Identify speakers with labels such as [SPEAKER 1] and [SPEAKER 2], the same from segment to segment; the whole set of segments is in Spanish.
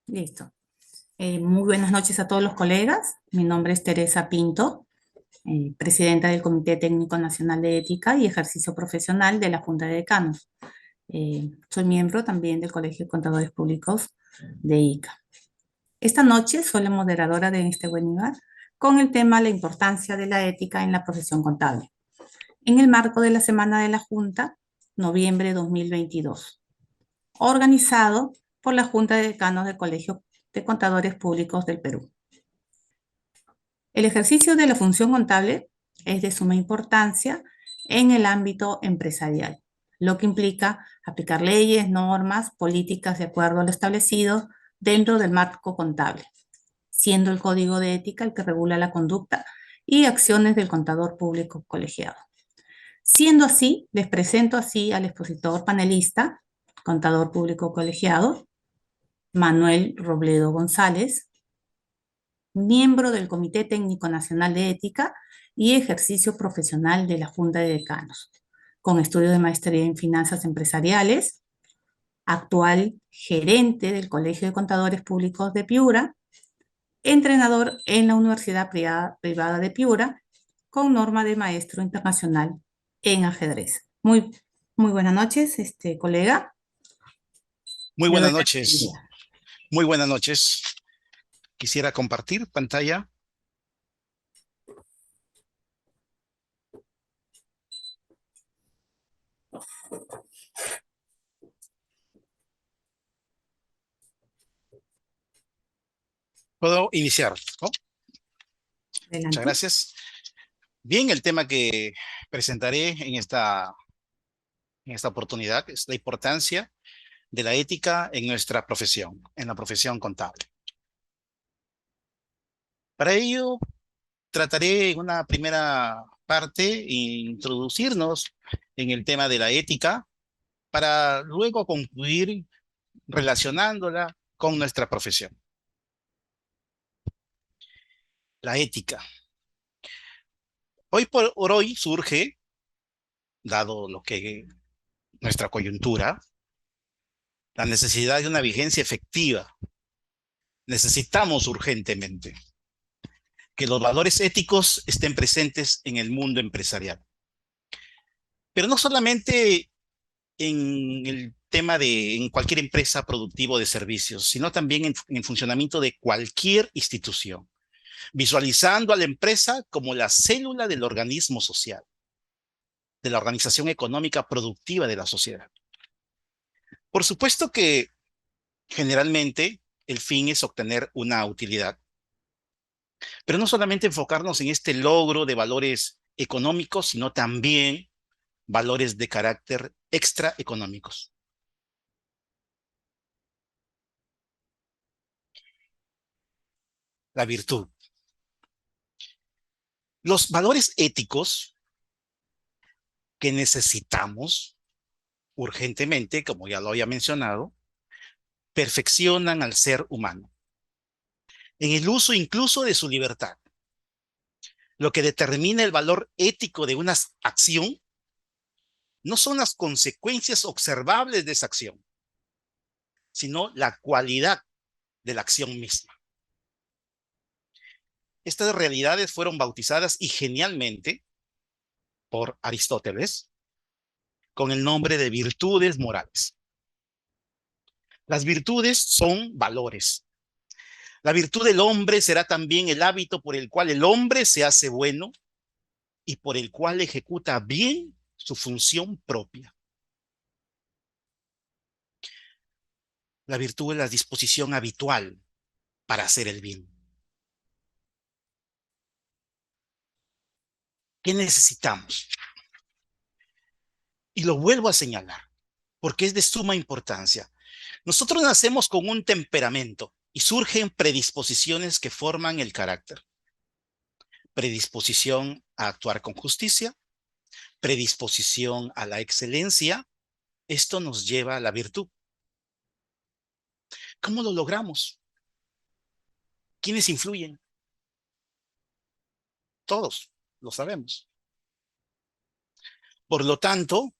[SPEAKER 1] Listo. Muy buenas noches a todos los colegas. Mi nombre es Teresa Pinto, presidenta del Comité Técnico Nacional de Ética y Ejercicio Profesional de la Junta de Decanos. Soy miembro también del Colegio de Contadores Públicos de ICA. Esta noche soy la moderadora de este webinar con el tema La importancia de la ética en la profesión contable, en el marco de la Semana de la Junta, noviembre 2022, organizado por la Junta de Decanos del Colegio de Contadores Públicos del Perú. El ejercicio de la función contable es de suma importancia en el ámbito empresarial, lo que implica aplicar leyes, normas, políticas de acuerdo a lo establecido dentro del marco contable, siendo el código de ética el que regula la conducta y acciones del contador público colegiado. Siendo así, les presento así al expositor panelista, contador público colegiado, Manuel Robledo González, miembro del Comité Técnico Nacional de Ética y Ejercicio Profesional de la Junta de Decanos, con estudio de maestría en finanzas empresariales, actual gerente del Colegio de Contadores Públicos de Piura, entrenador en la Universidad Privada de Piura, con norma de maestro internacional en ajedrez. Muy buenas noches, colega.
[SPEAKER 2] Muy
[SPEAKER 1] Le doy
[SPEAKER 2] buenas
[SPEAKER 1] la
[SPEAKER 2] noches.
[SPEAKER 1] bienvenida.
[SPEAKER 2] Muy buenas noches. Quisiera compartir pantalla. Puedo iniciar, ¿no? Muchas
[SPEAKER 1] Adelante.
[SPEAKER 2] gracias. Bien, el tema que presentaré en esta oportunidad es la importancia de la ética en nuestra profesión, en la profesión contable. Para ello, trataré en una primera parte introducirnos en el tema de la ética para luego concluir relacionándola con nuestra profesión. La ética. Por hoy surge, dado lo que nuestra coyuntura, la necesidad de una vigencia efectiva. Necesitamos urgentemente que los valores éticos estén presentes en el mundo empresarial. Pero no solamente en el tema en cualquier empresa productiva de servicios, sino también en el funcionamiento de cualquier institución, visualizando a la empresa como la célula del organismo social, de la organización económica productiva de la sociedad. Por supuesto que generalmente el fin es obtener una utilidad, pero no solamente enfocarnos en este logro de valores económicos, sino también valores de carácter extraeconómicos. La virtud. Los valores éticos que necesitamos urgentemente, como ya lo había mencionado, perfeccionan al ser humano en el uso incluso de su libertad. Lo que determina el valor ético de una acción no son las consecuencias observables de esa acción, sino la cualidad de la acción misma. Estas realidades fueron bautizadas y genialmente por Aristóteles con el nombre de virtudes morales. Las virtudes son valores. La virtud del hombre será también el hábito por el cual el hombre se hace bueno y por el cual ejecuta bien su función propia. La virtud es la disposición habitual para hacer el bien. ¿Qué necesitamos? Y lo vuelvo a señalar, porque es de suma importancia. Nosotros nacemos con un temperamento y surgen predisposiciones que forman el carácter. Predisposición a actuar con justicia, predisposición a la excelencia. Esto nos lleva a la virtud. ¿Cómo lo logramos? ¿Quiénes influyen? Todos, lo sabemos. Por lo tanto,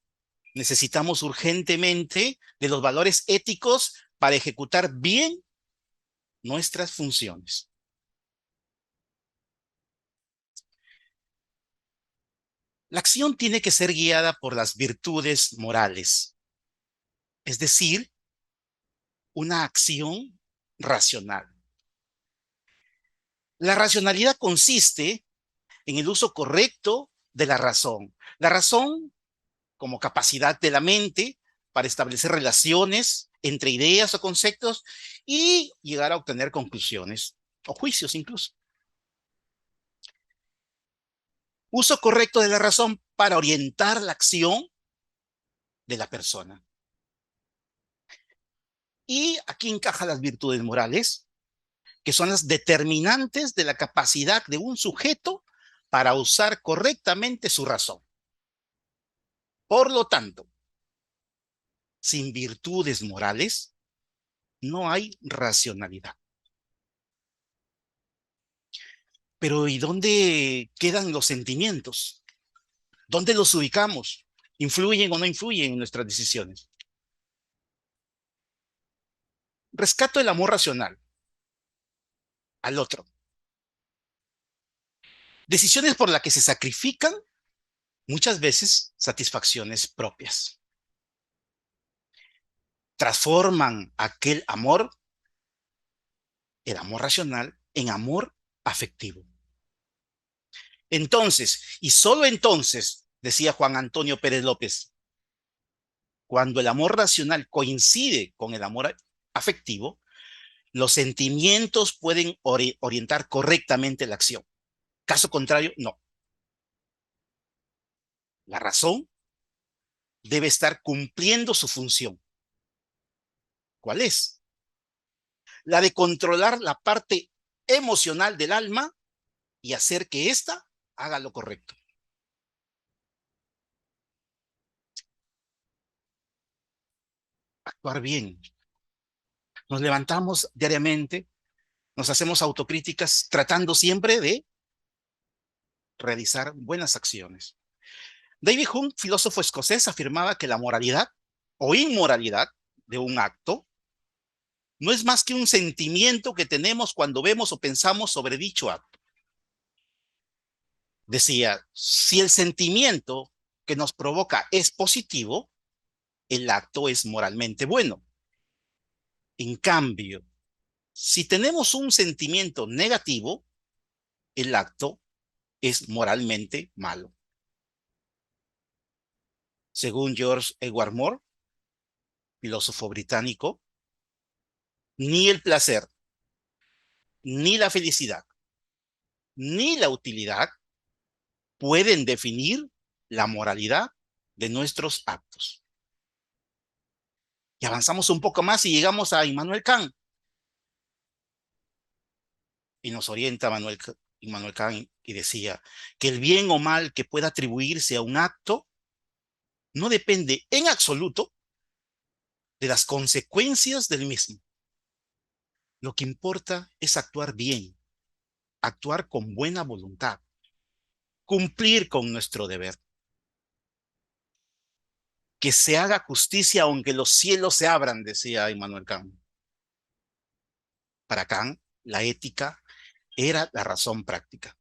[SPEAKER 2] necesitamos urgentemente de los valores éticos para ejecutar bien nuestras funciones. La acción tiene que ser guiada por las virtudes morales, es decir, una acción racional. La racionalidad consiste en el uso correcto de la razón. La razón como capacidad de la mente para establecer relaciones entre ideas o conceptos y llegar a obtener conclusiones o juicios incluso. Uso correcto de la razón para orientar la acción de la persona. Y aquí encajan las virtudes morales, que son las determinantes de la capacidad de un sujeto para usar correctamente su razón. Por lo tanto, sin virtudes morales, no hay racionalidad. Pero ¿y dónde quedan los sentimientos? ¿Dónde los ubicamos? ¿Influyen o no influyen en nuestras decisiones? Rescato el amor racional al otro. Decisiones por las que se sacrifican muchas veces satisfacciones propias. Transforman aquel amor, el amor racional, en amor afectivo. Entonces, y solo entonces, decía Juan Antonio Pérez López, cuando el amor racional coincide con el amor afectivo, los sentimientos pueden orientar correctamente la acción. Caso contrario, no. La razón debe estar cumpliendo su función. ¿Cuál es? La de controlar la parte emocional del alma y hacer que ésta haga lo correcto. Actuar bien. Nos levantamos diariamente, nos hacemos autocríticas tratando siempre de realizar buenas acciones. David Hume, filósofo escocés, afirmaba que la moralidad o inmoralidad de un acto no es más que un sentimiento que tenemos cuando vemos o pensamos sobre dicho acto. Decía, si el sentimiento que nos provoca es positivo, el acto es moralmente bueno. En cambio, si tenemos un sentimiento negativo, el acto es moralmente malo. Según George Edward Moore, filósofo británico, ni el placer, ni la felicidad, ni la utilidad pueden definir la moralidad de nuestros actos. Y avanzamos un poco más y llegamos a Immanuel Kant. Y nos orienta Immanuel Kant y decía que el bien o mal que pueda atribuirse a un acto no depende en absoluto de las consecuencias del mismo. Lo que importa es actuar bien, actuar con buena voluntad, cumplir con nuestro deber. Que se haga justicia aunque los cielos se abran, decía Immanuel Kant. Para Kant, la ética era la razón práctica.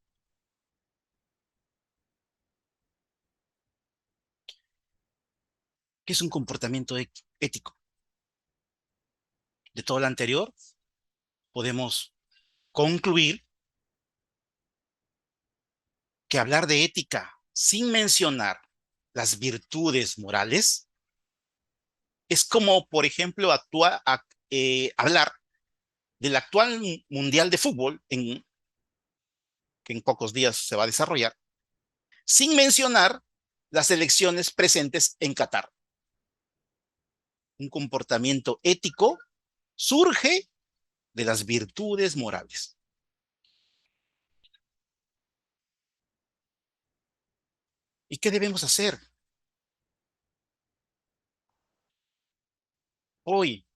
[SPEAKER 2] ¿Qué es un comportamiento ético? De todo lo anterior, podemos concluir que hablar de ética sin mencionar las virtudes morales es como, por ejemplo, hablar del actual Mundial de Fútbol que en pocos días se va a desarrollar, sin mencionar las elecciones presentes en Qatar. Un comportamiento ético surge de las virtudes morales. ¿Y qué debemos hacer? Hoy,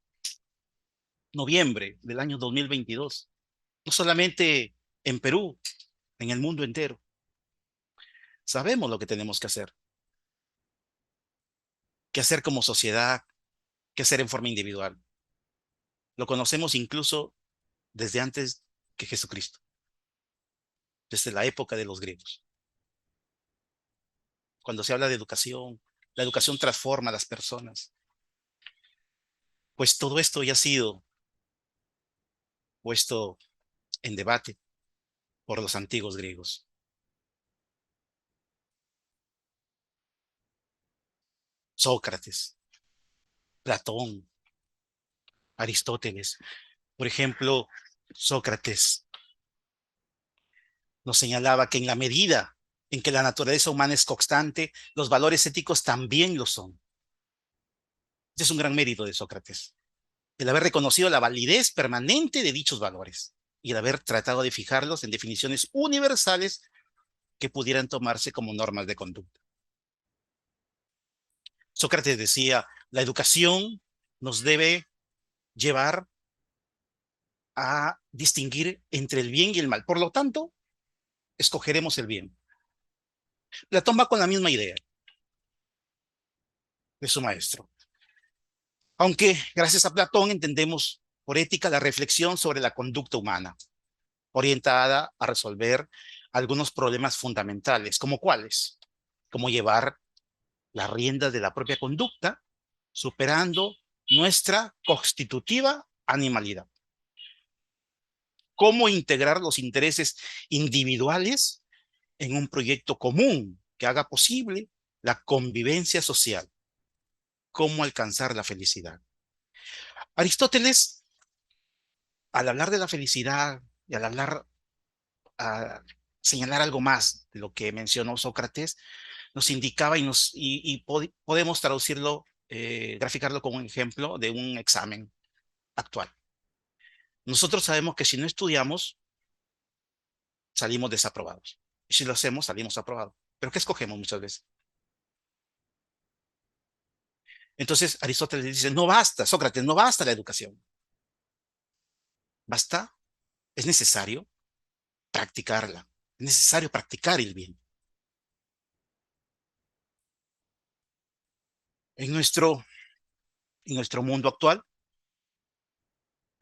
[SPEAKER 2] noviembre del año 2022, no solamente en Perú, en el mundo entero, sabemos lo que tenemos que hacer. ¿Qué hacer como sociedad? ¿Qué hacer en forma individual? Lo conocemos incluso desde antes que Jesucristo, desde la época de los griegos. Cuando se habla de educación, la educación transforma a las personas. Pues todo esto ya ha sido puesto en debate por los antiguos griegos. Sócrates, Platón, Aristóteles. Por ejemplo, Sócrates nos señalaba que en la medida en que la naturaleza humana es constante, los valores éticos también lo son. Ese es un gran mérito de Sócrates, el haber reconocido la validez permanente de dichos valores y el haber tratado de fijarlos en definiciones universales que pudieran tomarse como normas de conducta. Sócrates decía, la educación nos debe llevar a distinguir entre el bien y el mal. Por lo tanto, escogeremos el bien. Platón va con la misma idea de su maestro. Aunque gracias a Platón entendemos por ética la reflexión sobre la conducta humana, orientada a resolver algunos problemas fundamentales, como cuáles, como llevar las riendas de la propia conducta, superando nuestra constitutiva animalidad. Cómo integrar los intereses individuales en un proyecto común que haga posible la convivencia social. Cómo alcanzar la felicidad. Aristóteles, al hablar de la felicidad y al hablar, a señalar algo más de lo que mencionó Sócrates, nos indicaba y podemos traducirlo, graficarlo como un ejemplo de un examen actual. Nosotros sabemos que si no estudiamos, salimos desaprobados. Y si lo hacemos, salimos aprobados. ¿Pero qué escogemos muchas veces? Entonces Aristóteles dice, no basta, Sócrates, no basta la educación. Basta, es necesario practicarla. Es necesario practicar el bien. En nuestro mundo actual,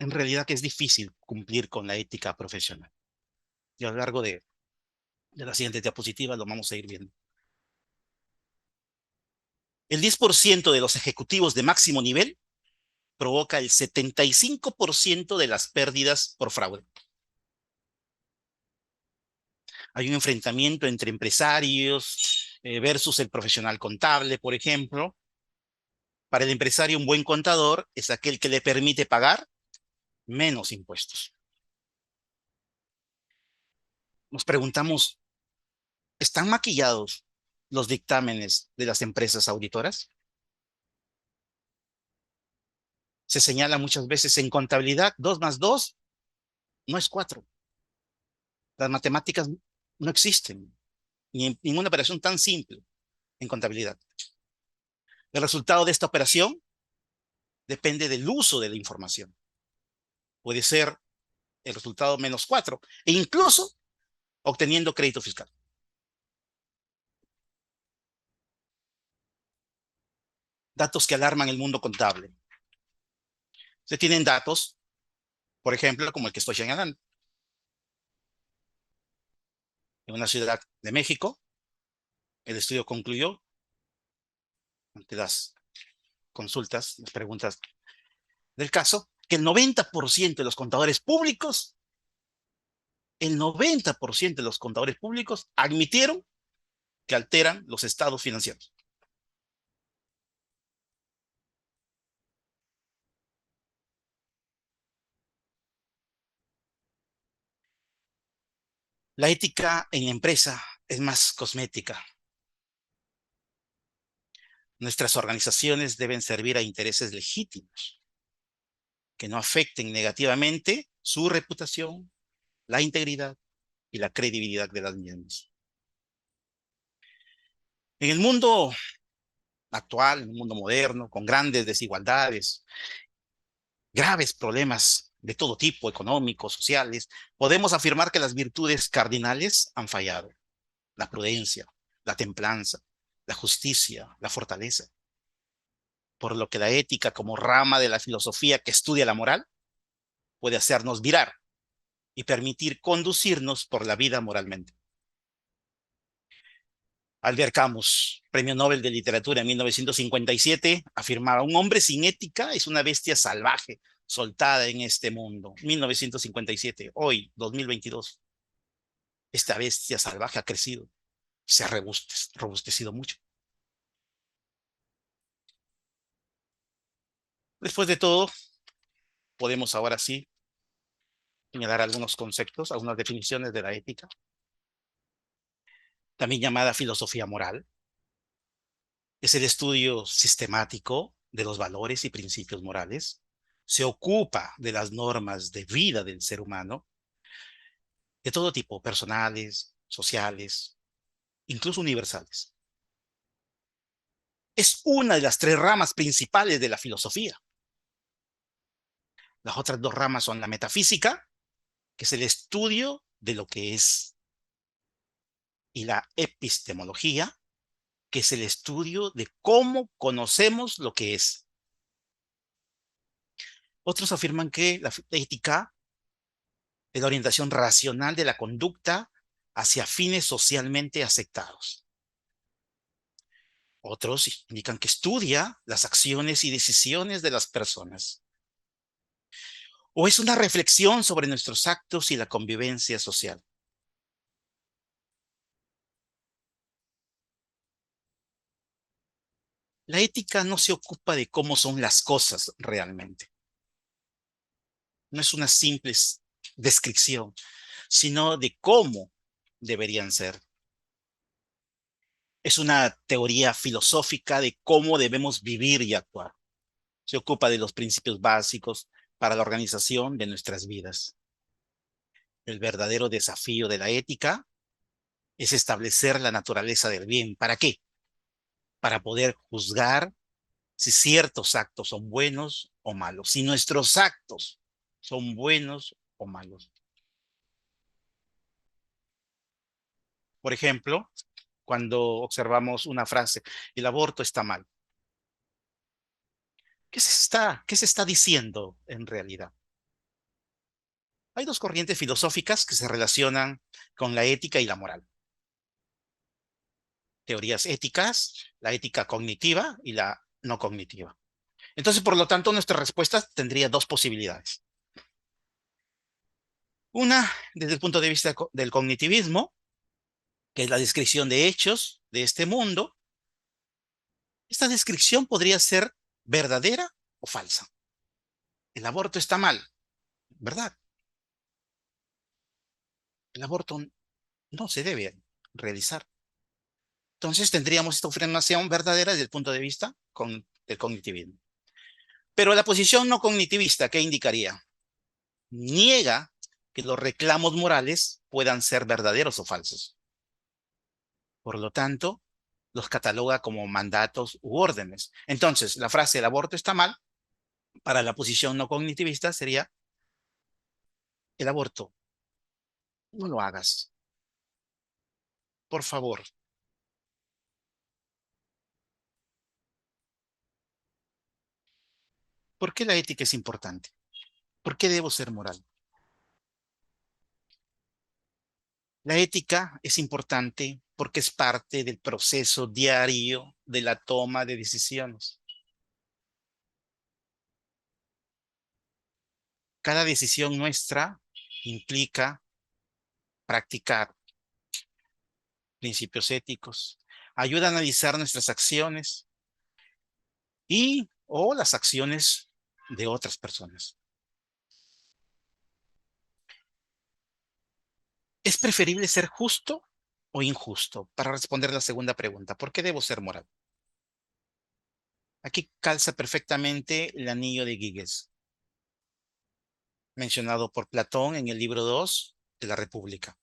[SPEAKER 2] en realidad que es difícil cumplir con la ética profesional. Y a lo largo de la siguiente diapositiva lo vamos a ir viendo. El 10% de los ejecutivos de máximo nivel provoca el 75% de las pérdidas por fraude. Hay un enfrentamiento entre empresarios versus el profesional contable, por ejemplo. Para el empresario, un buen contador es aquel que le permite pagar menos impuestos. Nos preguntamos, ¿están maquillados los dictámenes de las empresas auditoras? Se señala muchas veces en contabilidad, 2 más 2 no es 4. Las matemáticas no existen, ni en ninguna operación tan simple en contabilidad. El resultado de esta operación depende del uso de la información. Puede ser el resultado menos 4 e incluso obteniendo crédito fiscal. Datos que alarman el mundo contable. Se tienen datos, por ejemplo, como el que estoy señalando. En una ciudad de México, el estudio concluyó, ante las consultas, las preguntas del caso, que el 90% de los contadores públicos admitieron que alteran los estados financieros. La ética en la empresa es más cosmética. Nuestras organizaciones deben servir a intereses legítimos que no afecten negativamente su reputación, la integridad y la credibilidad de las mismas. En el mundo actual, en el mundo moderno, con grandes desigualdades, graves problemas de todo tipo, económicos, sociales, podemos afirmar que las virtudes cardinales han fallado. La prudencia, la templanza, la justicia, la fortaleza. Por lo que la ética como rama de la filosofía que estudia la moral puede hacernos virar y permitir conducirnos por la vida moralmente. Albert Camus, Premio Nobel de Literatura en 1957, afirmaba: un hombre sin ética es una bestia salvaje, soltada en este mundo. 1957, hoy, 2022, esta bestia salvaje ha crecido, se ha robustecido mucho. Después de todo, podemos ahora sí señalar algunos conceptos, algunas definiciones de la ética, también llamada filosofía moral. Es el estudio sistemático de los valores y principios morales. Se ocupa de las normas de vida del ser humano, de todo tipo, personales, sociales, incluso universales. Es una de las tres ramas principales de la filosofía. Las otras dos ramas son la metafísica, que es el estudio de lo que es, y la epistemología, que es el estudio de cómo conocemos lo que es. Otros afirman que la ética es la orientación racional de la conducta hacia fines socialmente aceptados. Otros indican que estudia las acciones y decisiones de las personas. O es una reflexión sobre nuestros actos y la convivencia social. La ética no se ocupa de cómo son las cosas realmente. No es una simple descripción, sino de cómo deberían ser. Es una teoría filosófica de cómo debemos vivir y actuar. Se ocupa de los principios básicos para la organización de nuestras vidas. El verdadero desafío de la ética es establecer la naturaleza del bien. ¿Para qué? Para poder juzgar si ciertos actos son buenos o malos, si nuestros actos son buenos o malos. Por ejemplo, cuando observamos una frase: el aborto está mal. ¿Qué se está diciendo en realidad? Hay dos corrientes filosóficas que se relacionan con la ética y la moral. Teorías éticas, la ética cognitiva y la no cognitiva. Entonces, por lo tanto, nuestra respuesta tendría dos posibilidades. Una, desde el punto de vista del cognitivismo, que es la descripción de hechos de este mundo. Esta descripción podría ser verdadera o falsa. El aborto está mal, ¿verdad? El aborto no se debe realizar. Entonces tendríamos esta afirmación verdadera desde el punto de vista del cognitivismo. Pero la posición no cognitivista, ¿qué indicaría? Niega que los reclamos morales puedan ser verdaderos o falsos. Por lo tanto, los cataloga como mandatos u órdenes. Entonces, la frase "el aborto está mal", para la posición no cognitivista sería: el aborto, no lo hagas, por favor. ¿Por qué la ética es importante? ¿Por qué debo ser moral? La ética es importante porque es parte del proceso diario de la toma de decisiones. Cada decisión nuestra implica practicar principios éticos, ayuda a analizar nuestras acciones y o las acciones de otras personas. ¿Es preferible ser justo o injusto? Para responder la segunda pregunta, ¿por qué debo ser moral? Aquí calza perfectamente el anillo de Giges, mencionado por Platón en el libro 2 de la República.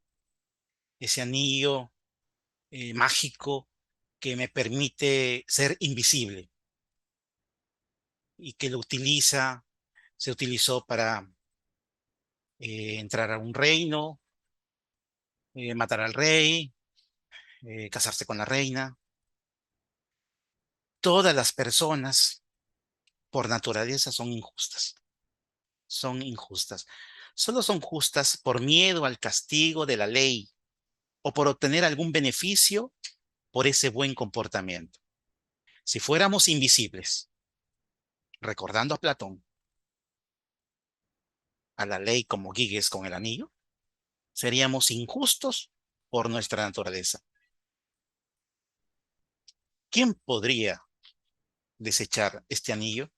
[SPEAKER 2] Ese anillo mágico que me permite ser invisible y que se utilizó para entrar a un reino, matar al rey, casarse con la reina. Todas las personas por naturaleza son injustas. Son injustas. solo son justas por miedo al castigo de la ley o por obtener algún beneficio por ese buen comportamiento. Si fuéramos invisibles, recordando a Platón, a la ley como Giges con el anillo, seríamos injustos por nuestra naturaleza. ¿Quién podría desechar este anillo?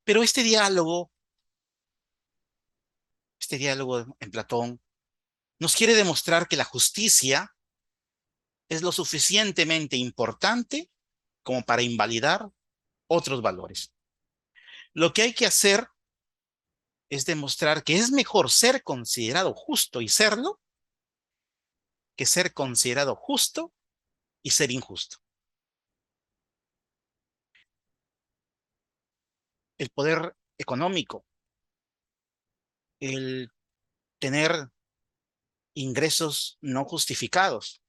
[SPEAKER 2] Pero este diálogo en Platón, nos quiere demostrar que la justicia es lo suficientemente importante como para invalidar otros valores. Lo que hay que hacer es demostrar que es mejor ser considerado justo y serlo que ser considerado justo y ser injusto. El poder económico, el tener ingresos no justificados,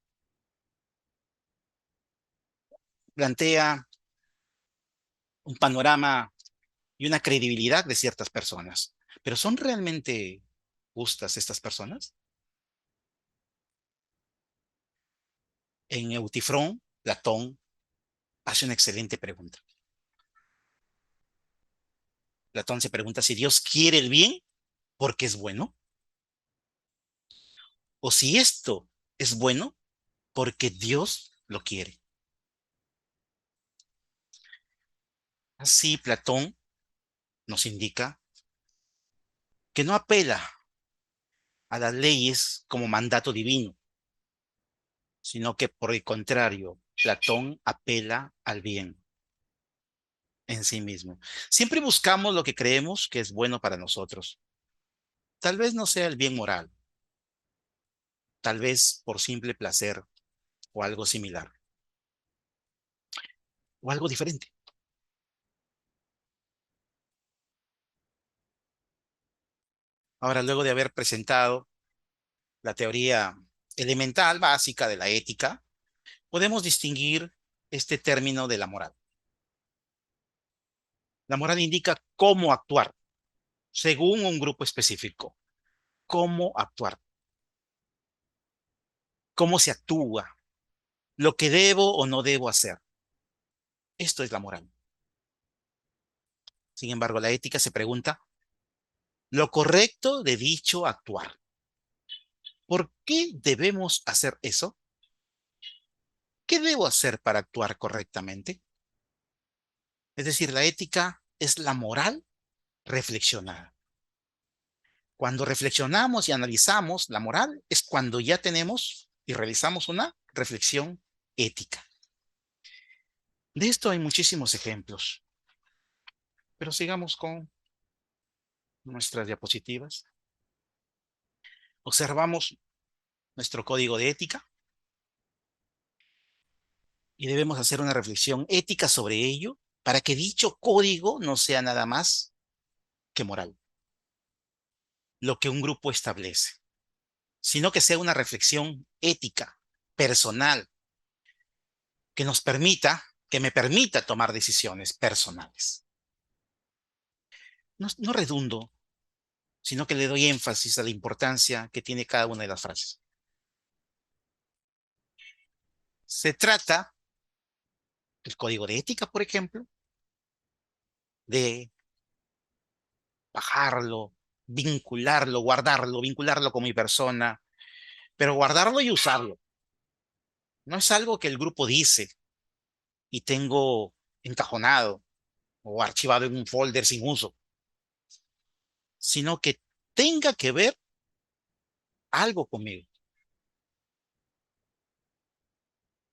[SPEAKER 2] plantea un panorama y una credibilidad de ciertas personas. Pero ¿son realmente justas estas personas? En Eutifrón, Platón hace una excelente pregunta. Platón se pregunta si Dios quiere el bien porque es bueno, o si esto es bueno porque Dios lo quiere. Así Platón nos indica que no apela a las leyes como mandato divino, sino que por el contrario, Platón apela al bien en sí mismo. Siempre buscamos lo que creemos que es bueno para nosotros. Tal vez no sea el bien moral, tal vez por simple placer o algo similar, o algo diferente. Ahora, luego de haber presentado la teoría elemental básica de la ética, podemos distinguir este término de la moral. La moral indica cómo actuar según un grupo específico. Cómo actuar, cómo se actúa, lo que debo o no debo hacer. Esto es la moral. Sin embargo, la ética se pregunta lo correcto de dicho actuar. ¿Por qué debemos hacer eso? ¿Qué debo hacer para actuar correctamente? Es decir, la ética es la moral reflexionada. Cuando reflexionamos y analizamos la moral es cuando ya tenemos y realizamos una reflexión ética. De esto hay muchísimos ejemplos, pero sigamos con nuestras diapositivas. Observamos nuestro código de ética y debemos hacer una reflexión ética sobre ello para que dicho código no sea nada más que moral, lo que un grupo establece, sino que sea una reflexión ética, personal, que nos permita, que me permita tomar decisiones personales. No, no redundo, sino que le doy énfasis a la importancia que tiene cada una de las frases. Se trata, el código de ética, por ejemplo, de bajarlo, vincularlo con mi persona, pero guardarlo y usarlo. No es algo que el grupo dice y tengo encajonado o archivado en un folder sin uso, sino que tenga que ver algo conmigo.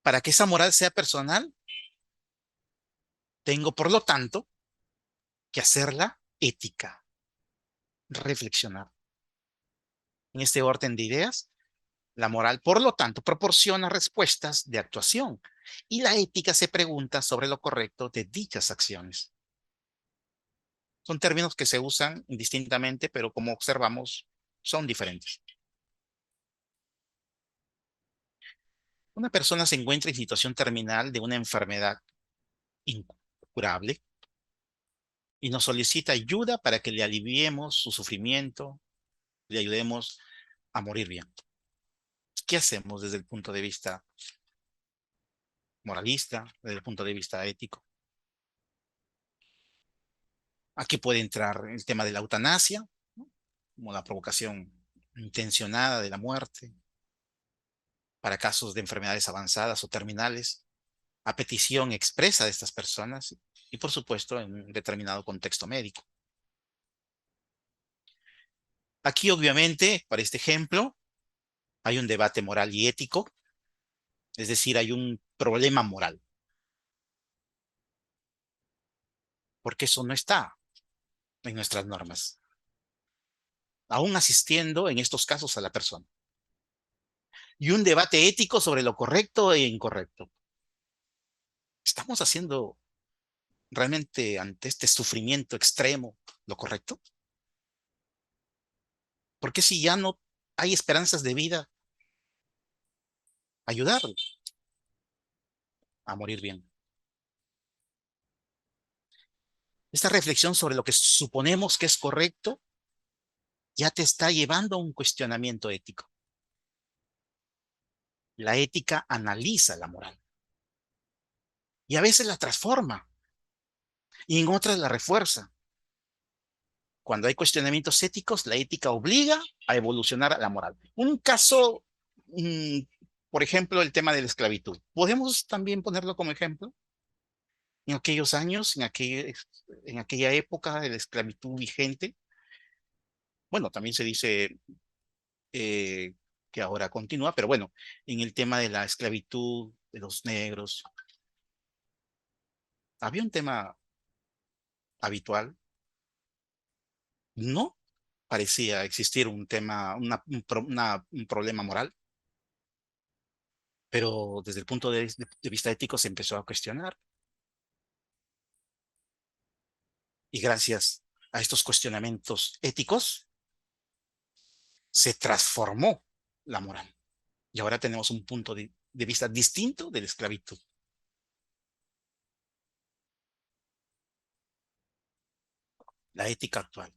[SPEAKER 2] Para que esa moral sea personal, tengo, por lo tanto, que hacerla ética, reflexionar. En este orden de ideas, la moral, por lo tanto, proporciona respuestas de actuación y la ética se pregunta sobre lo correcto de dichas acciones. Son términos que se usan indistintamente, pero como observamos, son diferentes. Una persona se encuentra en situación terminal de una enfermedad incurable y nos solicita ayuda para que le aliviemos su sufrimiento, le ayudemos a morir bien. ¿Qué hacemos desde el punto de vista moralista, desde el punto de vista ético? Aquí puede entrar el tema de la eutanasia, ¿no? Como la provocación intencionada de la muerte para casos de enfermedades avanzadas o terminales, a petición expresa de estas personas y, por supuesto, en un determinado contexto médico. Aquí, obviamente, para este ejemplo, hay un debate moral y ético, es decir, hay un problema moral, porque eso no está en nuestras normas, aún asistiendo en estos casos a la persona. Y un debate ético sobre lo correcto e incorrecto. ¿Estamos haciendo realmente ante este sufrimiento extremo lo correcto? Porque si ya no hay esperanzas de vida, ayudarlo a morir bien. Esta reflexión sobre lo que suponemos que es correcto ya te está llevando a un cuestionamiento ético. La ética analiza la moral y a veces la transforma y en otras la refuerza. Cuando hay cuestionamientos éticos, la ética obliga a evolucionar a la moral. Un caso, mm, por ejemplo, el tema de la esclavitud. ¿Podemos también ponerlo como ejemplo? En aquellos años, en aquella época de la esclavitud vigente, bueno, también se dice eh, que ahora continúa, pero bueno, en el tema de la esclavitud de los negros, había un tema habitual, no parecía existir un tema, un problema moral, pero desde el punto de vista ético se empezó a cuestionar y gracias a estos cuestionamientos éticos se transformó la moral y ahora tenemos un punto de vista distinto de la esclavitud. La ética actual.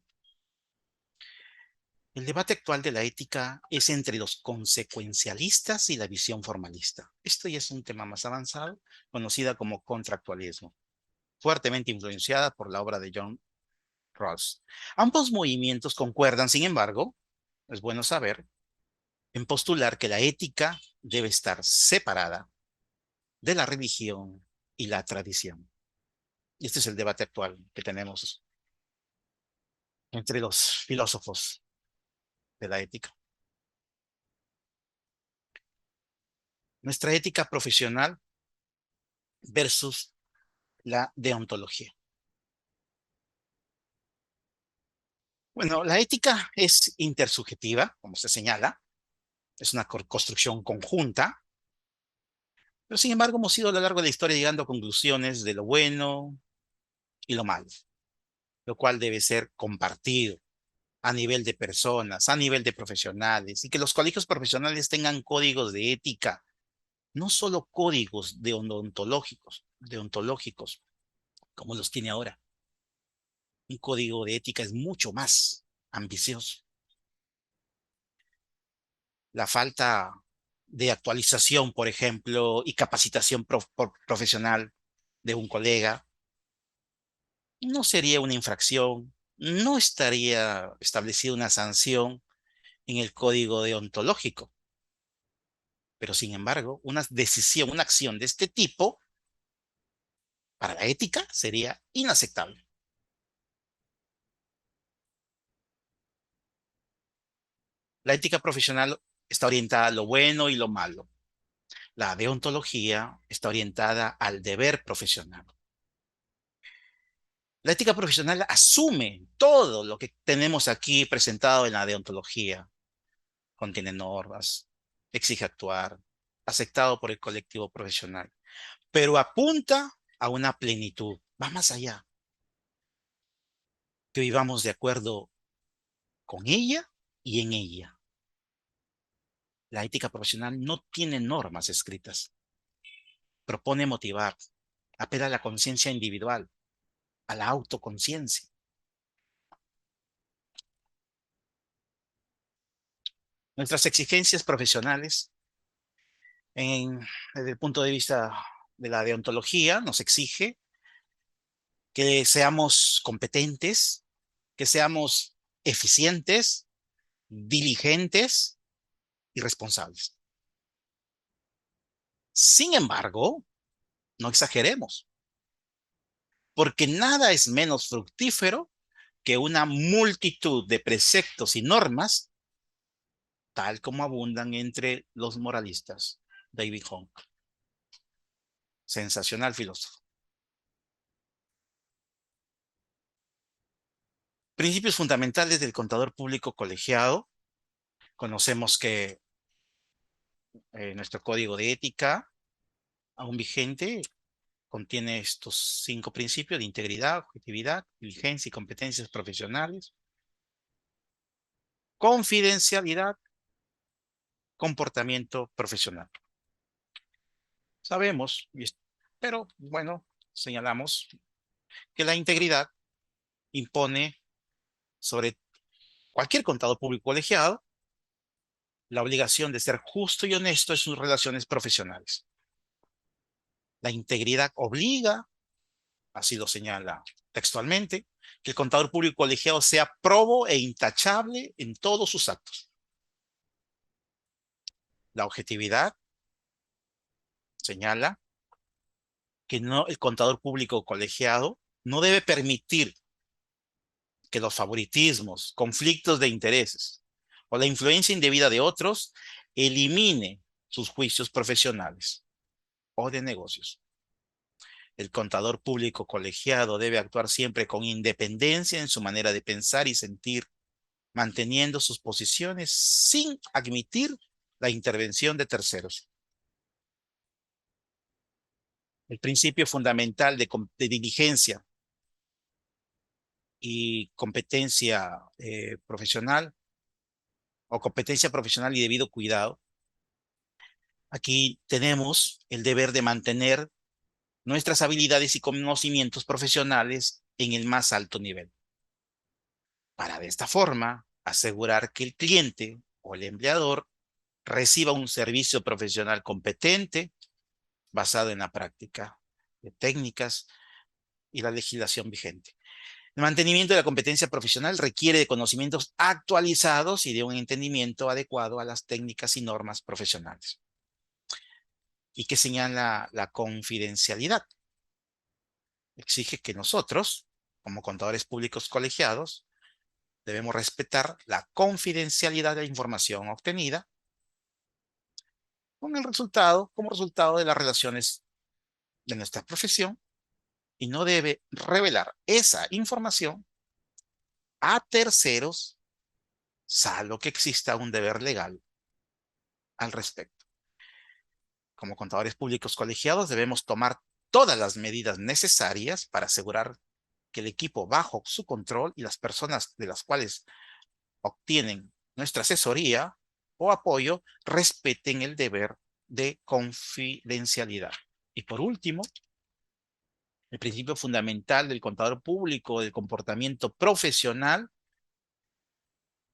[SPEAKER 2] El debate actual de la ética es entre los consecuencialistas y la visión formalista. Esto ya es un tema más avanzado, conocida como contractualismo, fuertemente influenciada por la obra de John Rawls. Ambos movimientos concuerdan, sin embargo, es bueno saber, en postular que la ética debe estar separada de la religión y la tradición. Y este es el debate actual que tenemos entre los filósofos de la ética. Nuestra ética profesional versus la deontología. Bueno, la ética es intersubjetiva, como se señala, es una construcción conjunta, pero sin embargo hemos ido a lo largo de la historia llegando a conclusiones de lo bueno y lo malo, lo cual debe ser compartido a nivel de personas, a nivel de profesionales, y que los colegios profesionales tengan códigos de ética, no solo códigos deontológicos, como los tiene ahora. Un código de ética es mucho más ambicioso. La falta de actualización, por ejemplo, y capacitación profesional de un colega, no sería una infracción, no estaría establecida una sanción en el código deontológico. Pero sin embargo, una decisión, una acción de este tipo, para la ética, sería inaceptable. La ética profesional está orientada a lo bueno y lo malo. La deontología está orientada al deber profesional. La ética profesional asume todo lo que tenemos aquí presentado en la deontología. Contiene normas, exige actuar, aceptado por el colectivo profesional, pero apunta a una plenitud. Va más allá, que vivamos de acuerdo con ella y en ella. La ética profesional no tiene normas escritas. Propone motivar, apela a la conciencia individual, a la autoconciencia. Nuestras exigencias profesionales, desde el punto de vista de la deontología, nos exige que seamos competentes, que seamos eficientes, diligentes y responsables. Sin embargo, no exageremos, porque nada es menos fructífero que una multitud de preceptos y normas, tal como abundan entre los moralistas. David Hume, sensacional filósofo. Principios fundamentales del contador público colegiado. Conocemos que nuestro código de ética, aún vigente, contiene estos 5 principios de integridad, objetividad, diligencia y competencias profesionales, confidencialidad, comportamiento profesional. Sabemos, pero bueno, señalamos que la integridad impone sobre cualquier contador público colegiado la obligación de ser justo y honesto en sus relaciones profesionales. La integridad obliga, así lo señala textualmente, que el contador público colegiado sea probo e intachable en todos sus actos. La objetividad señala que no, el contador público colegiado no debe permitir que los favoritismos, conflictos de intereses o la influencia indebida de otros elimine sus juicios profesionales o de negocios. El contador público colegiado debe actuar siempre con independencia en su manera de pensar y sentir, manteniendo sus posiciones sin admitir la intervención de terceros. El principio fundamental de diligencia y competencia profesional o competencia profesional y debido cuidado. Aquí tenemos el deber de mantener nuestras habilidades y conocimientos profesionales en el más alto nivel, para de esta forma asegurar que el cliente o el empleador reciba un servicio profesional competente basado en la práctica de técnicas y la legislación vigente. El mantenimiento de la competencia profesional requiere de conocimientos actualizados y de un entendimiento adecuado a las técnicas y normas profesionales. ¿Y qué señala la confidencialidad? Exige que nosotros, como contadores públicos colegiados, debemos respetar la confidencialidad de la información obtenida como resultado de las relaciones de nuestra profesión, y no debe revelar esa información a terceros, salvo que exista un deber legal al respecto. Como contadores públicos colegiados debemos tomar todas las medidas necesarias para asegurar que el equipo bajo su control y las personas de las cuales obtienen nuestra asesoría o apoyo respeten el deber de confidencialidad. Y por último, el principio fundamental del contador público del comportamiento profesional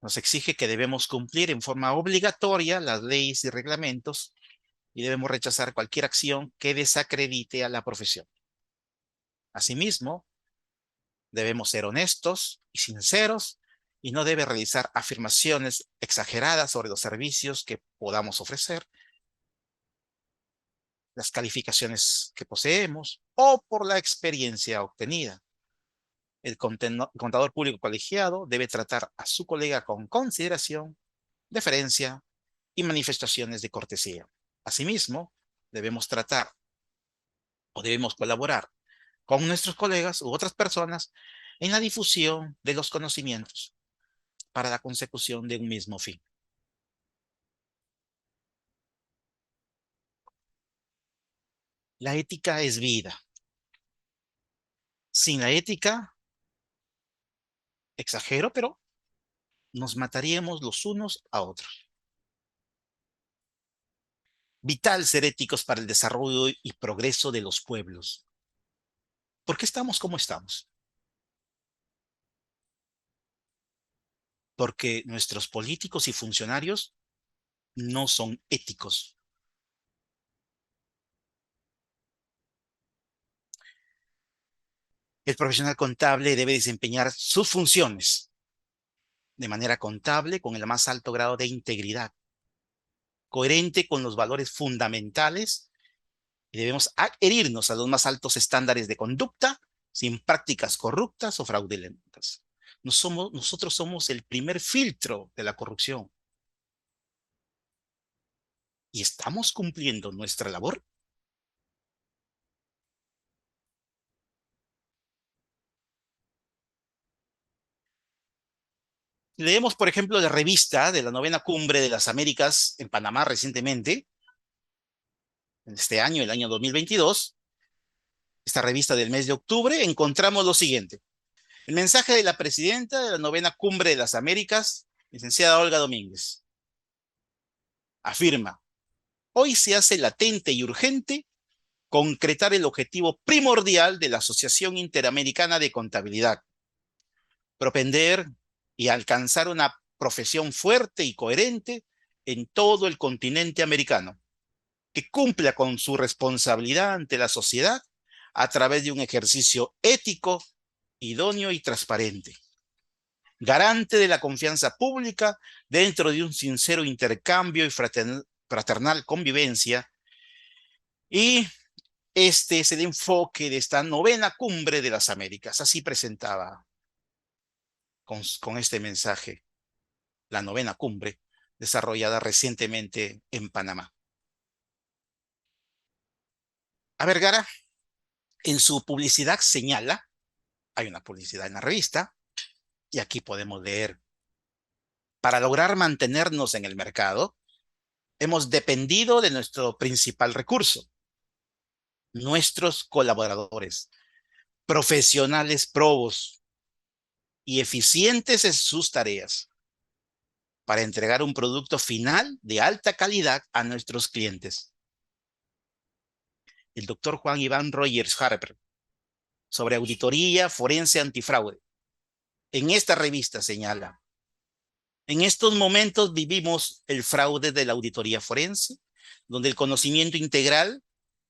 [SPEAKER 2] nos exige que debemos cumplir en forma obligatoria las leyes y reglamentos y debemos rechazar cualquier acción que desacredite a la profesión. Asimismo, debemos ser honestos y sinceros y no debe realizar afirmaciones exageradas sobre los servicios que podamos ofrecer, las calificaciones que poseemos o por la experiencia obtenida. El contador público colegiado debe tratar a su colega con consideración, deferencia y manifestaciones de cortesía. Asimismo, debemos tratar o debemos colaborar con nuestros colegas u otras personas en la difusión de los conocimientos para la consecución de un mismo fin. La ética es vida. Sin la ética, exagero, pero nos mataríamos los unos a otros. Vital ser éticos para el desarrollo y progreso de los pueblos. ¿Por qué estamos como estamos? porque nuestros políticos y funcionarios no son éticos. El profesional contable debe desempeñar sus funciones de manera contable con el más alto grado de integridad, coherente con los valores fundamentales, y debemos adherirnos a los más altos estándares de conducta sin prácticas corruptas o fraudulentas. Nosotros somos el primer filtro de la corrupción y estamos cumpliendo nuestra labor. Leemos, por ejemplo, la revista de la novena cumbre de las Américas en Panamá recientemente, en este año, el año 2022, esta revista del mes de octubre, encontramos lo siguiente. El mensaje de la presidenta de la novena cumbre de las Américas, licenciada Olga Domínguez, afirma: hoy se hace latente y urgente concretar el objetivo primordial de la Asociación Interamericana de Contabilidad, propender y alcanzar una profesión fuerte y coherente en todo el continente americano, que cumpla con su responsabilidad ante la sociedad a través de un ejercicio ético, idóneo y transparente, garante de la confianza pública dentro de un sincero intercambio y fraternal convivencia. Y este es el enfoque de esta novena cumbre de las Américas. Así presentaba con este mensaje la novena cumbre desarrollada recientemente en Panamá. A Vergara, en su publicidad señala, hay una publicidad en la revista, y aquí podemos leer: para lograr mantenernos en el mercado, hemos dependido de nuestro principal recurso, nuestros colaboradores, profesionales probos y eficientes en sus tareas, para entregar un producto final de alta calidad a nuestros clientes. El doctor Juan Iván Rogers Harper, sobre auditoría forense antifraude, en esta revista señala: en estos momentos vivimos el fraude de la auditoría forense, donde el conocimiento integral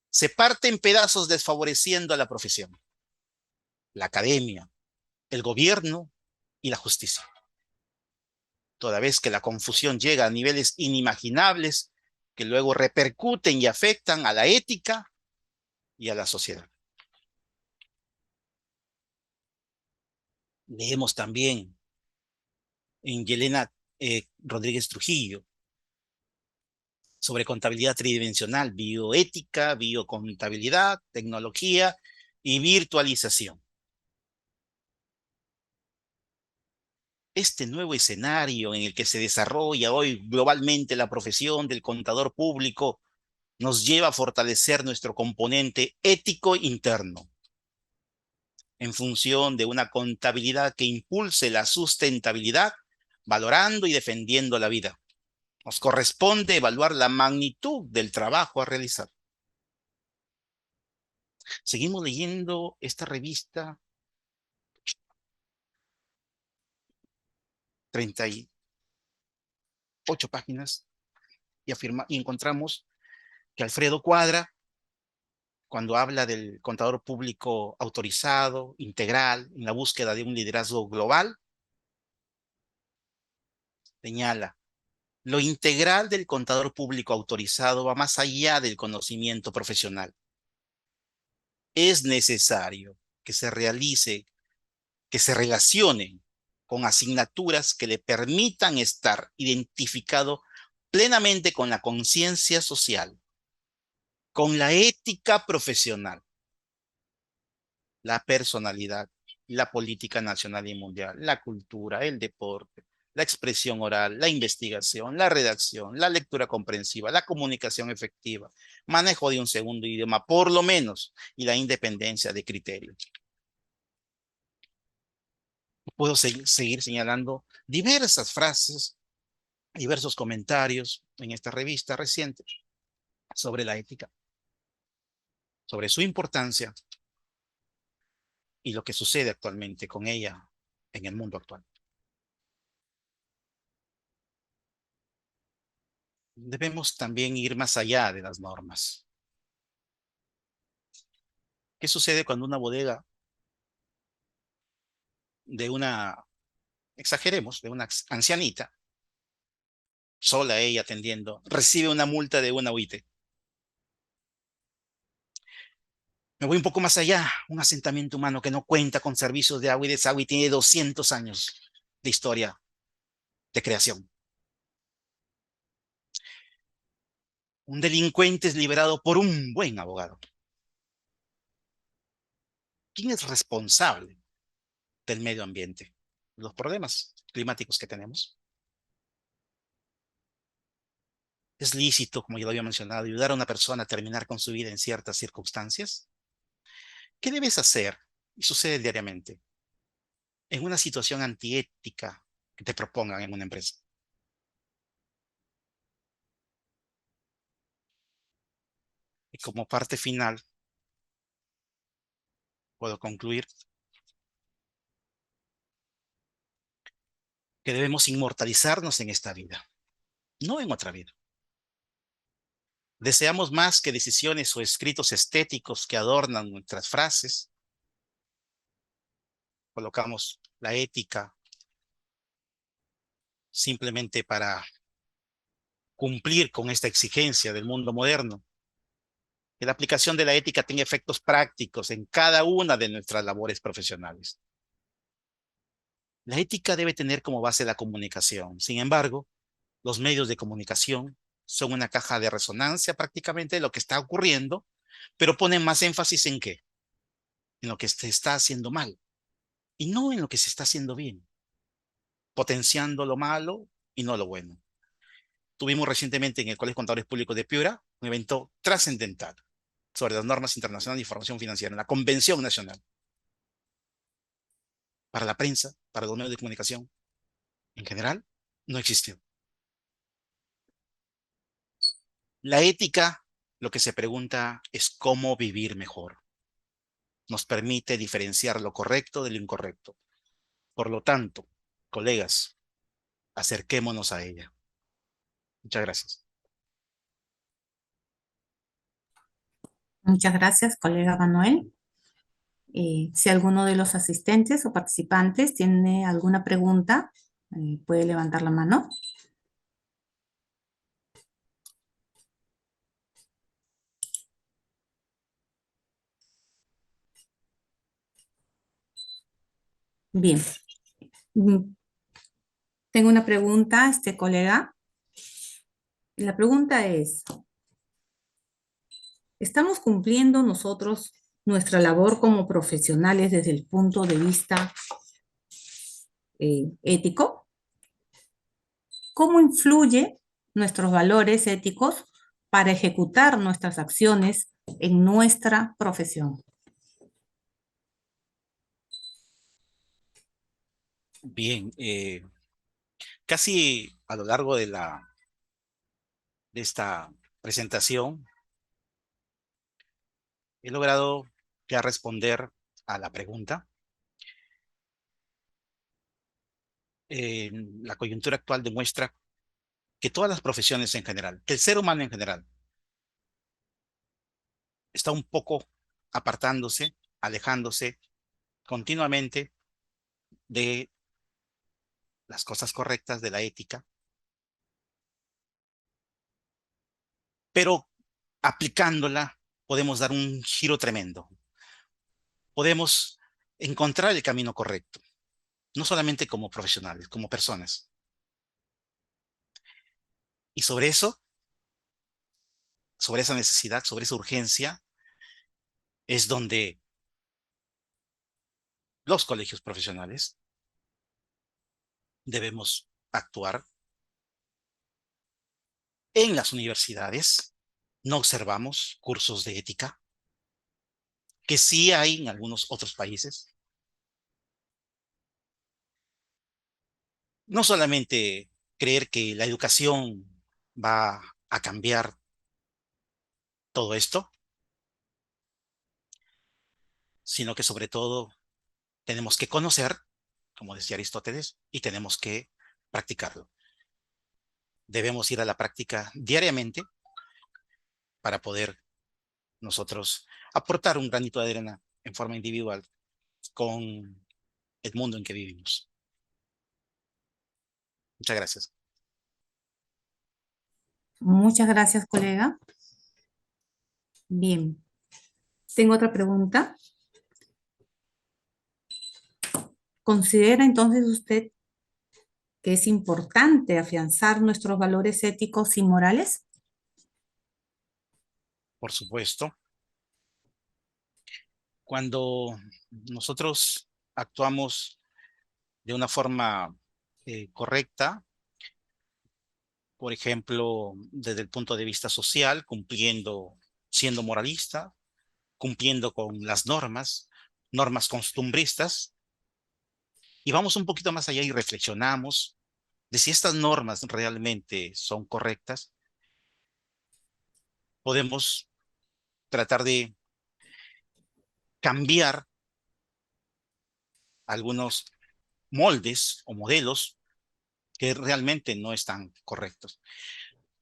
[SPEAKER 2] se parte en pedazos desfavoreciendo a la profesión, la academia, el gobierno y la justicia. Toda vez que la confusión llega a niveles inimaginables que luego repercuten y afectan a la ética y a la sociedad. Leemos también en Yelena Rodríguez Trujillo sobre contabilidad tridimensional, bioética, biocontabilidad, tecnología y virtualización. Este nuevo escenario en el que se desarrolla hoy globalmente la profesión del contador público nos lleva a fortalecer nuestro componente ético interno en función de una contabilidad que impulse la sustentabilidad, valorando y defendiendo la vida. Nos corresponde evaluar la magnitud del trabajo a realizar. Seguimos leyendo esta revista, 38 páginas, y encontramos que Alfredo Cuadra, cuando habla del contador público autorizado, integral, en la búsqueda de un liderazgo global, señala: lo integral del contador público autorizado va más allá del conocimiento profesional. Es necesario que se realice, que se relacione con asignaturas que le permitan estar identificado plenamente con la conciencia social, con la ética profesional, la personalidad, la política nacional y mundial, la cultura, el deporte, la expresión oral, la investigación, la redacción, la lectura comprensiva, la comunicación efectiva, manejo de un segundo idioma, por lo menos, y la independencia de criterio. Puedo seguir señalando diversas frases, diversos comentarios en esta revista reciente sobre la ética, sobre su importancia y lo que sucede actualmente con ella en el mundo actual. debemos también ir más allá de las normas. ¿Qué sucede cuando una bodega de una, exageremos, de una ancianita, sola ella atendiendo, recibe una multa de una UIT? Me voy un poco más allá, un asentamiento humano que no cuenta con servicios de agua y desagüe y tiene 200 años de historia de creación. Un delincuente es liberado por un buen abogado. ¿Quién es responsable del medio ambiente? Los problemas climáticos que tenemos. ¿Es lícito, como ya lo había mencionado, ayudar a una persona a terminar con su vida en ciertas circunstancias? ¿Qué debes hacer? Y sucede diariamente en una situación antiética que te propongan en una empresa. Y como parte final, puedo concluir que debemos inmortalizarnos en esta vida, no en otra vida. Deseamos más que decisiones o escritos estéticos que adornan nuestras frases. Colocamos la ética simplemente para cumplir con esta exigencia del mundo moderno. Que la aplicación de la ética tenga efectos prácticos en cada una de nuestras labores profesionales. La ética debe tener como base la comunicación. Sin embargo, los medios de comunicación son una caja de resonancia prácticamente de lo que está ocurriendo, pero ponen más énfasis en qué, en lo que se está haciendo mal y no en lo que se está haciendo bien, potenciando lo malo y no lo bueno. Tuvimos recientemente en el Colegio de Contadores Públicos de Piura un evento trascendental sobre las normas internacionales de información financiera, en la Convención Nacional, para la prensa, para los medios de comunicación en general, no existió. La ética, lo que se pregunta es cómo vivir mejor. Nos permite diferenciar lo correcto de lo incorrecto. Por lo tanto, colegas, acerquémonos a ella. Muchas gracias.
[SPEAKER 1] Muchas gracias, colega Manuel. Si alguno de los asistentes o participantes tiene alguna pregunta, puede levantar la mano. Bien. Mm, Tengo una pregunta, colega. La pregunta es, ¿estamos cumpliendo nosotros nuestra labor como profesionales desde el punto de vista ético? ¿Cómo influye nuestros valores éticos para ejecutar nuestras acciones en nuestra profesión?
[SPEAKER 2] Bien, casi a lo largo de esta presentación he logrado ya responder a la pregunta. La coyuntura actual demuestra que todas las profesiones en general, que el ser humano en general, está un poco apartándose, alejándose continuamente de las cosas correctas, de la ética, pero aplicándola podemos dar un giro tremendo. Podemos encontrar el camino correcto, no solamente como profesionales, como personas. Y sobre eso, sobre esa necesidad, sobre esa urgencia, es donde los colegios profesionales debemos actuar. En las universidades no observamos cursos de ética, que sí hay en algunos otros países. No solamente creer que la educación va a cambiar todo esto, sino que sobre todo tenemos que conocer, como decía Aristóteles, y tenemos que practicarlo. debemos ir a la práctica diariamente para poder nosotros aportar un granito de arena en forma individual con el mundo en que vivimos. Muchas gracias.
[SPEAKER 1] Muchas gracias, colega. Bien, tengo otra pregunta. ¿Considera entonces usted que es importante afianzar nuestros valores éticos y morales?
[SPEAKER 2] Por supuesto, cuando nosotros actuamos de una forma correcta, por ejemplo, desde el punto de vista social, cumpliendo, siendo moralista, cumpliendo con las normas, normas costumbristas, y vamos un poquito más allá y reflexionamos de si estas normas realmente son correctas, podemos tratar de cambiar algunos moldes o modelos que realmente no están correctos.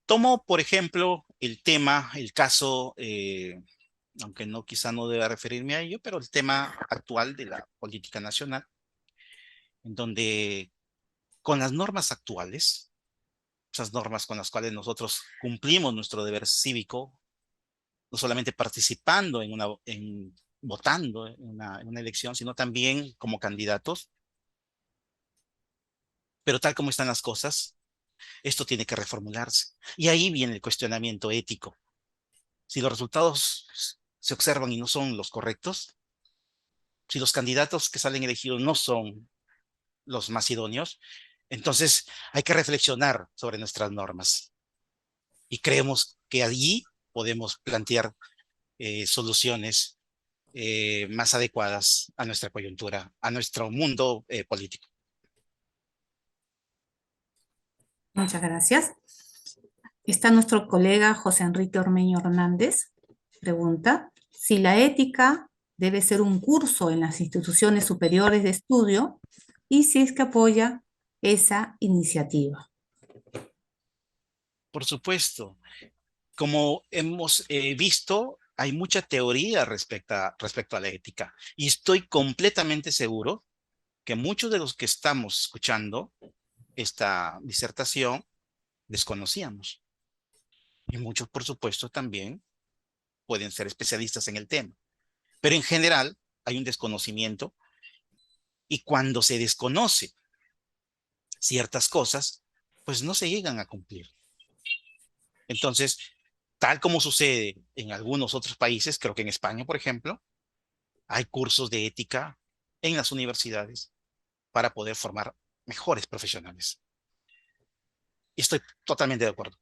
[SPEAKER 2] Tomo, por ejemplo, el tema, el caso, aunque no quizá no deba referirme a ello, pero el tema actual de la política nacional, en donde con las normas actuales, esas normas con las cuales nosotros cumplimos nuestro deber cívico, no solamente participando en votando en una elección, sino también como candidatos, pero tal como están las cosas, esto tiene que reformularse. Y ahí viene el cuestionamiento ético. Si los resultados se observan y no son los correctos, si los candidatos que salen elegidos no son los más idóneos, entonces hay que reflexionar sobre nuestras normas. Y creemos que allí podemos plantear soluciones más adecuadas a nuestra coyuntura, a nuestro mundo político.
[SPEAKER 1] Muchas gracias. Está nuestro colega José Enrique Ormeño Hernández. Pregunta si la ética debe ser un curso en las instituciones superiores de estudio y si es que apoya esa iniciativa.
[SPEAKER 2] Por supuesto, como hemos visto, hay mucha teoría respecto a la ética y estoy completamente seguro que muchos de los que estamos escuchando esta disertación desconocíamos. Y muchos, por supuesto, también pueden ser especialistas en el tema. Pero en general hay un desconocimiento y cuando se desconoce ciertas cosas, pues no se llegan a cumplir. Entonces, tal como sucede en algunos otros países, creo que en España, por ejemplo, hay cursos de ética en las universidades para poder formar mejores profesionales. Y estoy totalmente de acuerdo.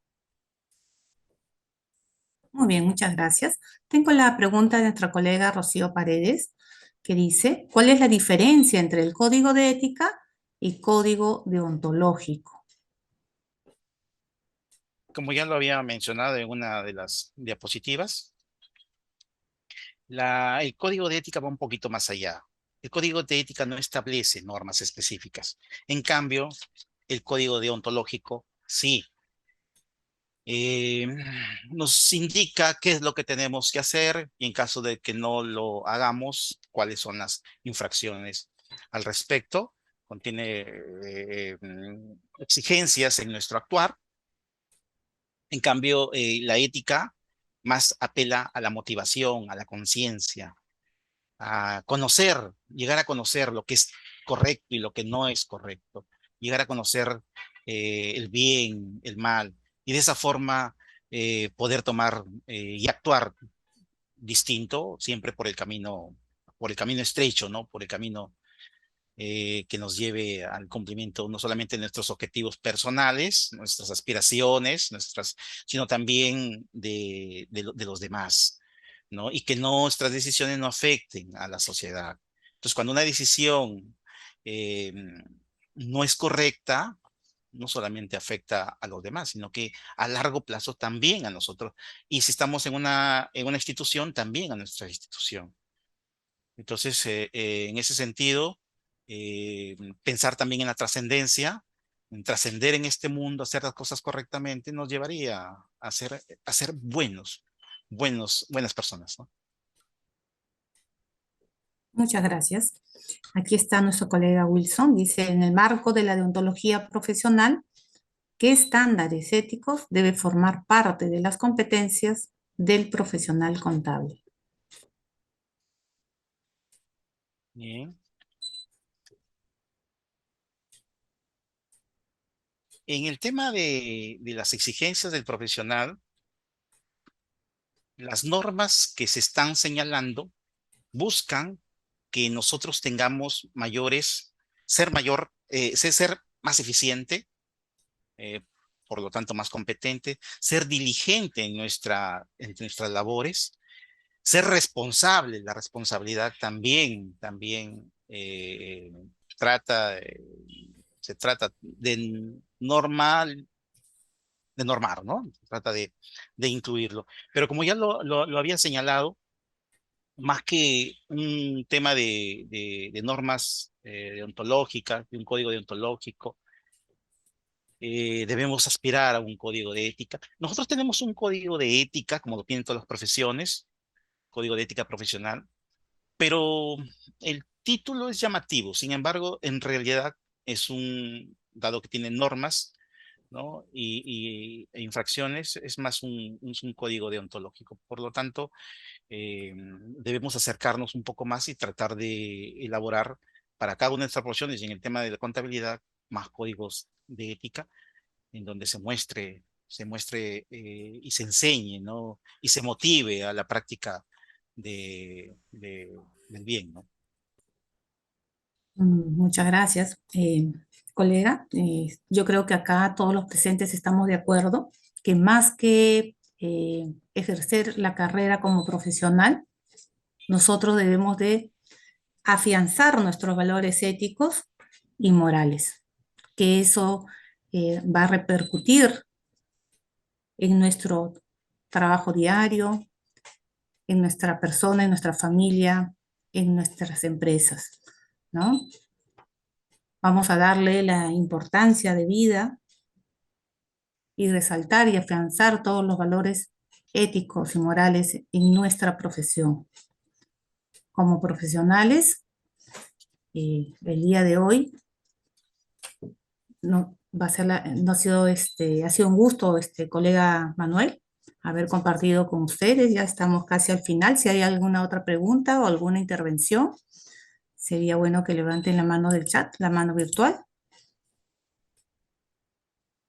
[SPEAKER 1] Muy bien, muchas gracias. Tengo la pregunta de nuestra colega Rocío Paredes, que dice, ¿cuál es la diferencia entre el código de ética y código deontológico?
[SPEAKER 2] Como ya lo había mencionado en una de las diapositivas, el código de ética va un poquito más allá. El código de ética no establece normas específicas. En cambio, el código deontológico sí. Eh, Nos indica qué es lo que tenemos que hacer y en caso de que no lo hagamos, cuáles son las infracciones al respecto. Contiene exigencias en nuestro actuar. En cambio, la ética más apela a la motivación, a la conciencia, a conocer, llegar a conocer lo que es correcto y lo que no es correcto, llegar a conocer el bien, el mal, y de esa forma poder tomar y actuar distinto, siempre por el camino estrecho, ¿no? Por el camino que nos lleve al cumplimiento no solamente de nuestros objetivos personales, nuestras aspiraciones, sino también de los demás, ¿no? Y que nuestras decisiones no afecten a la sociedad. Entonces, cuando una decisión eh, no es correcta, no solamente afecta a los demás, sino que a largo plazo también a nosotros. Y si estamos en una institución, también a nuestra institución. Entonces, en ese sentido, pensar también en la trascendencia, trascender en este mundo, hacer las cosas correctamente, nos llevaría a ser buenas personas, ¿no?
[SPEAKER 1] Muchas gracias. Aquí está nuestro colega Wilson. Dice, en el marco de la deontología profesional, ¿qué estándares éticos debe formar parte de las competencias del profesional contable?
[SPEAKER 2] Bien. En el tema de las exigencias del profesional, las normas que se están señalando buscan que nosotros tengamos ser más eficiente, eh, por lo tanto más competente, ser diligente en nuestras labores, ser responsable. La responsabilidad también trata, eh, se trata de normar, ¿no? Se trata de incluirlo. Pero como ya lo había señalado, más que un tema de normas deontológicas, de un código deontológico, debemos aspirar a un código de ética. Nosotros tenemos un código de ética, como lo tienen todas las profesiones, código de ética profesional, pero el título es llamativo. Sin embargo, en realidad dado que tiene normas, ¿no? E infracciones, es más un código deontológico. Por lo tanto, debemos acercarnos un poco más y tratar de elaborar para cada una de nuestras profesiones y en el tema de la contabilidad más códigos de ética en donde y se enseñe, ¿no? Y se motive a la práctica del bien, ¿no?
[SPEAKER 1] Muchas gracias, colega. Yo creo que acá todos los presentes estamos de acuerdo que más que ejercer la carrera como profesional, nosotros debemos de afianzar nuestros valores éticos y morales, que eso va a repercutir en nuestro trabajo diario, en nuestra persona, en nuestra familia, en nuestras empresas, ¿no? Vamos a darle la importancia de vida y resaltar y afianzar todos los valores éticos y morales en nuestra profesión. Como profesionales, el día de hoy no, no ha sido un gusto, colega Manuel, haber compartido con ustedes. Ya estamos casi al final. Si hay alguna otra pregunta o alguna intervención, sería bueno que levanten la mano del chat, la mano virtual.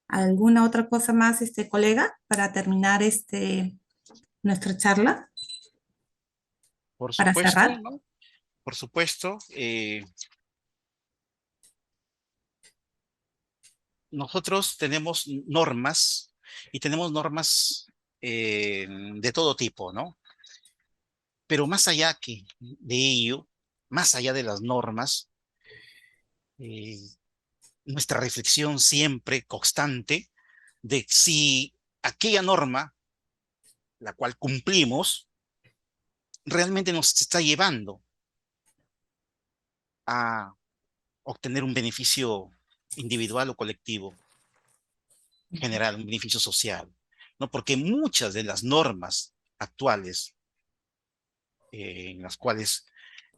[SPEAKER 1] ¿Alguna otra cosa más, colega, para terminar nuestra charla,
[SPEAKER 2] Por
[SPEAKER 1] para
[SPEAKER 2] supuesto,
[SPEAKER 1] cerrar?
[SPEAKER 2] ¿no? Por supuesto, nosotros tenemos normas y tenemos normas de todo tipo, ¿no? Pero más allá de ello, más allá de las normas, eh, nuestra reflexión siempre constante de si aquella norma, la cual cumplimos, realmente nos está llevando a obtener un beneficio individual o colectivo, general, un beneficio social, ¿no? Porque muchas de las normas actuales en las cuales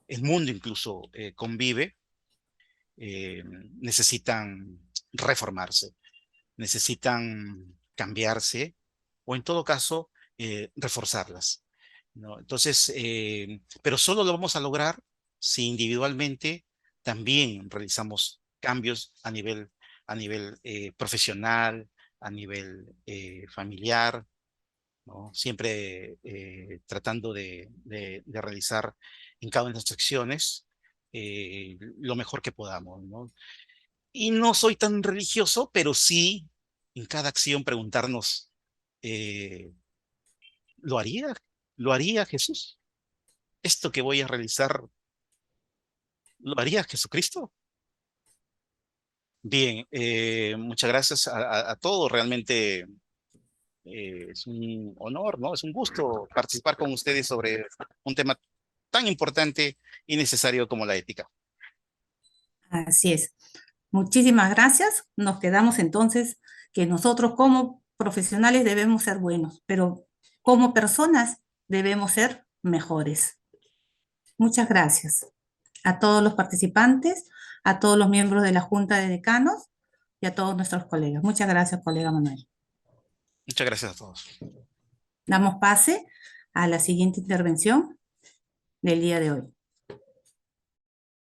[SPEAKER 2] el mundo incluso convive, necesitan reformarse, necesitan cambiarse o en todo caso reforzarlas, ¿no? Entonces, pero solo lo vamos a lograr si individualmente también realizamos cambios a nivel profesional, a nivel familiar, ¿no? Siempre tratando de realizar en cada una de nuestras acciones lo mejor que podamos, ¿no? Y no soy tan religioso, pero sí en cada acción preguntarnos, eh, ¿lo haría? ¿Lo haría Jesús? ¿Esto que voy a realizar, lo haría Jesucristo? Bien, muchas gracias a todos. Realmente es un honor, ¿no? Es un gusto participar con ustedes sobre un tema tan importante y necesario como la ética.
[SPEAKER 1] Así es. Muchísimas gracias. Nos quedamos entonces que nosotros como profesionales debemos ser buenos, pero como personas debemos ser mejores. Muchas gracias a todos los participantes, a todos los miembros de la Junta de Decanos y a todos nuestros colegas. Muchas gracias, colega Manuel.
[SPEAKER 2] Muchas gracias a todos.
[SPEAKER 1] Damos pase a la siguiente intervención del día de hoy.